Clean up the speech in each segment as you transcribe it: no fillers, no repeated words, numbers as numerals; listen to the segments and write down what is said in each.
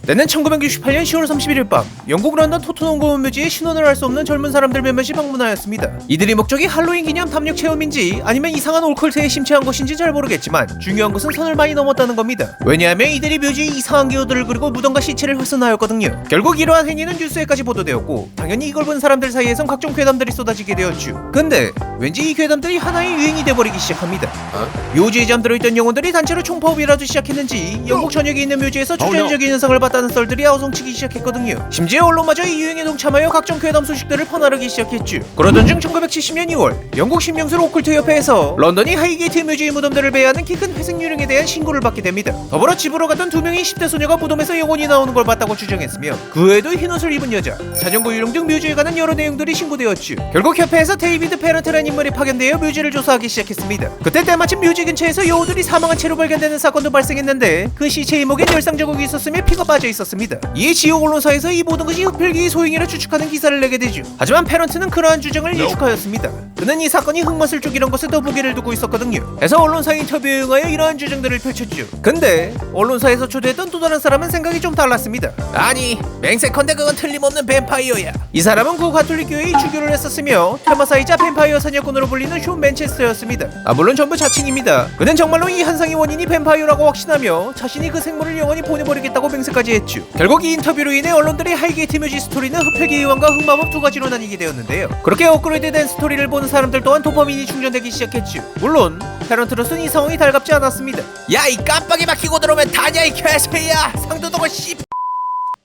때는 1968년 10월 31일 밤 영국 런던 토트넘 공원묘지에 신원을 알 수 없는 젊은 사람들 몇몇이 방문하였습니다. 이들의 목적이 할로윈 기념 탐욕 체험인지 아니면 이상한 오컬트에 심취한 것인지 잘 모르겠지만 중요한 것은 선을 많이 넘었다는 겁니다. 왜냐하면 이들이 묘지에 이상한 기호들을 그리고 무덤과 시체를 훼손하였거든요. 결국 이러한 행위는 뉴스에까지 보도되었고 당연히 이걸 본 사람들 사이에선 각종 괴담들이 쏟아지게 되었죠. 근데 왠지 이 괴담들이 하나의 유행이 돼버리기 시작합니다. 묘지에 잠들어 있던 영혼들이 단체로 총파업이라도 시작했는지 영국 전역에 있는 묘지에서 초자연적인 현상을 봤다는 썰들이 아우성치기 시작했거든요. 심지어 언론마저 이 유행에 동참하여 각종 괴담 소식들을 퍼나르기 시작했죠. 그러던 중 1970년 2월 영국 신명술 오컬트 협회에서 런던이 하이게이트 묘지의 무덤들을 배회하는 키 큰 회색 유령에 대한 신고를 받게 됩니다. 더불어 집으로 갔던 2명의 10대 소녀가 무덤에서 영혼이 나오는 걸 봤다고 주장했으며 그 외에도 흰옷을 입은 여자, 자전거 유령 등 묘지에 관한 여러 내용들이 신고되었죠. 결국 협회에서 데이비드 페런트라는 인물이 파견되어 묘지를 조사하기 시작했습니다. 그때 때마침 묘지 근처에서 여우들이 사망한 채로 발견되는 사건도 발생했는데 그 시체 이목엔 열상 자국이 있었으며 피가 빠져 있었습니다. 이에 지역 언론사에서 이 모든 것이 흡혈귀의 소행이라 추측하는 기사를 내게 되죠. 하지만 페런트는 그러한 주장을 일축하였습니다. 그는 이 사건이 흑맛을 쪽이란 것에 더 무게를 두고 있었거든요. 그래서 언론사 인터뷰에 응하여 이러한 주장들을 펼쳤죠. 근데 언론사에서 초대했던 또 다른 사람은 생각이 좀 달랐습니다. 아니 맹세컨대 그건 틀림없는 뱀파이어야. 이 사람은 구 가톨릭 교회의 주교를 했었으며 테마사이자 뱀파이어 사냥꾼으로 불리는 쇼 맨체스터였습니다. 물론 전부 자칭입니다. 그는 정말로 이 현상의 원인이 뱀파이어라고 확신하며 자신이 그 생물을 영원히 보내버리겠다고 맹세까지 했죠. 결국 이 인터뷰로 인해 언론들이 하이게이트 묘지 스토리는 흡혈귀 의왕과 흑마법 두 가지로 나뉘게 되었는데요. 그렇게 업그레이드된 스토리를 보는 사람들 또한 도파민이 충전되기 시작했죠. 물론 페런트로서는 이 상황이 달갑지 않았습니다. 야 이 깜빡이 막히고 들어오면 다냐 이 개새야 상도덕을 씨.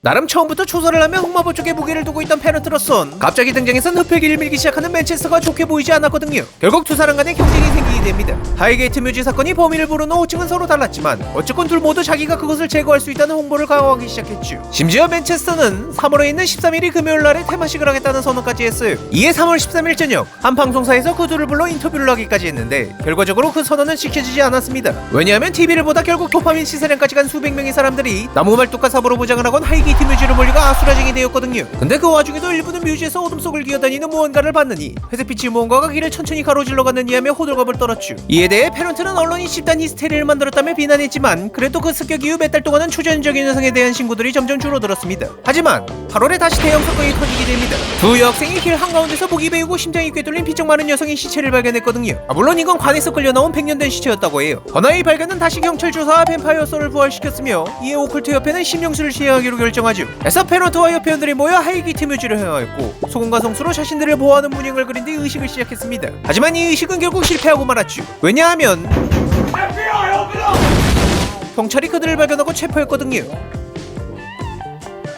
나름 처음부터 조사를 하며 흑마법 쪽에 무게를 두고 있던 페런트로선 갑자기 등장해선 흡혈귀를 밀기 시작하는 맨체스터가 좋게 보이지 않았거든요. 결국 두 사람 간의 경쟁이 생기게 됩니다. 하이게이트 묘지 사건이 범인을 부르는 호칭은 서로 달랐지만 어쨌건 둘 모두 자기가 그것을 제거할 수 있다는 홍보를 강화하기 시작했죠. 심지어 맨체스터는 3월에 있는 13일이 금요일날에 테마식을 하겠다는 선언까지 했어요. 이에 3월 13일 저녁 한 방송사에서 그 둘을 불러 인터뷰를 하기까지 했는데 결과적으로 그 선언은 지켜지지 않았습니다. 왜냐하면 TV를 보다 결국 도파민 시세량까지 간 수백 명의 사람들이 나무말뚝과 사보로 보장을 하건 하이게이트 묘지로 몰리가 아수라장이 되었거든요. 근데 그 와중에도 일부는 묘지에서 어둠 속을 기어다니는 무언가를 봤느니 회색빛의 무언가가 길을 천천히 가로질러 갔느니 하며 호들갑을 떨었죠. 이에 대해 페런트는 언론이 집단 히스테리를 만들었다며 비난했지만 그래도 그 습격 이후 몇 달 동안은 초자연적인 현상에 대한 신고들이 점점 줄어들었습니다. 하지만 8월에 다시 대형 사건이 터지게 됩니다. 두 여학생이 길 한가운데서 목이 베이고 심장이 꿰뚫린 피쩍 마른 여성의 시체를 발견했거든요. 물론 이건 관에서 끌려 나온 100년 된 시체였다고 해요. 허나 이 발견은 다시 경찰 조사와 뱀파이어 썰을 부활시켰으며 이에 오컬트 협회는 신명술을 시행하기로 결정하죠. 그래서 페런트와 협회원들이 모여 하이게이트 묘지를 향하였고 소금과 성수로 자신들을 보호하는 문양을 그린 뒤 의식을 시작했습니다. 하지만 이 의식은 결국 실패하고 말았죠. 왜냐하면 경찰이 그들을 발견하고 체포했거든요.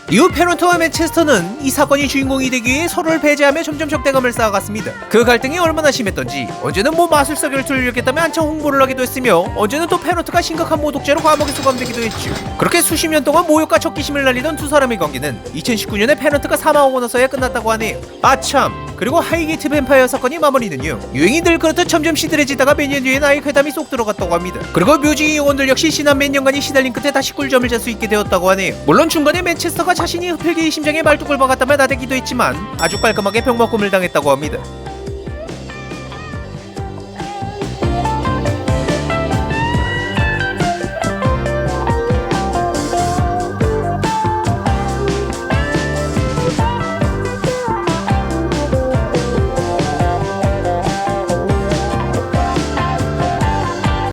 이후 페런트와 맨체스터는 이 사건이 주인공이 되기 위해 서로를 배제하며 점점 적대감을 쌓아갔습니다. 그 갈등이 얼마나 심했던지 언제는 마술사 결투를 열겠다며 한창 홍보를 하기도 했으며 언제는 또 페런트가 심각한 모독죄로 감옥에 수감되기도 했죠. 그렇게 수십 년 동안 모욕과 적기심을 날리던 두 사람의 관계는 2019년에 페런트가 사망하고 나서야 끝났다고 하네요. 아참, 그리고 하이게이트 뱀파이어 사건이 마무리는요, 유행이 늘 그렇듯 점점 시들해지다가 몇 년 뒤엔 아예 괴담이 쏙 들어갔다고 합니다. 그리고 묘지 영혼들 역시 지난 몇 년간이 시달린 끝에 다시 꿀잠을 잘 수 있게 되었다고 하네요. 물론 중간에 맨체스터가 자신이 흡혈귀의 심장에 말뚝을 박았다며 나대기도 했지만 아주 깔끔하게 병맛꿈을 당했다고 합니다.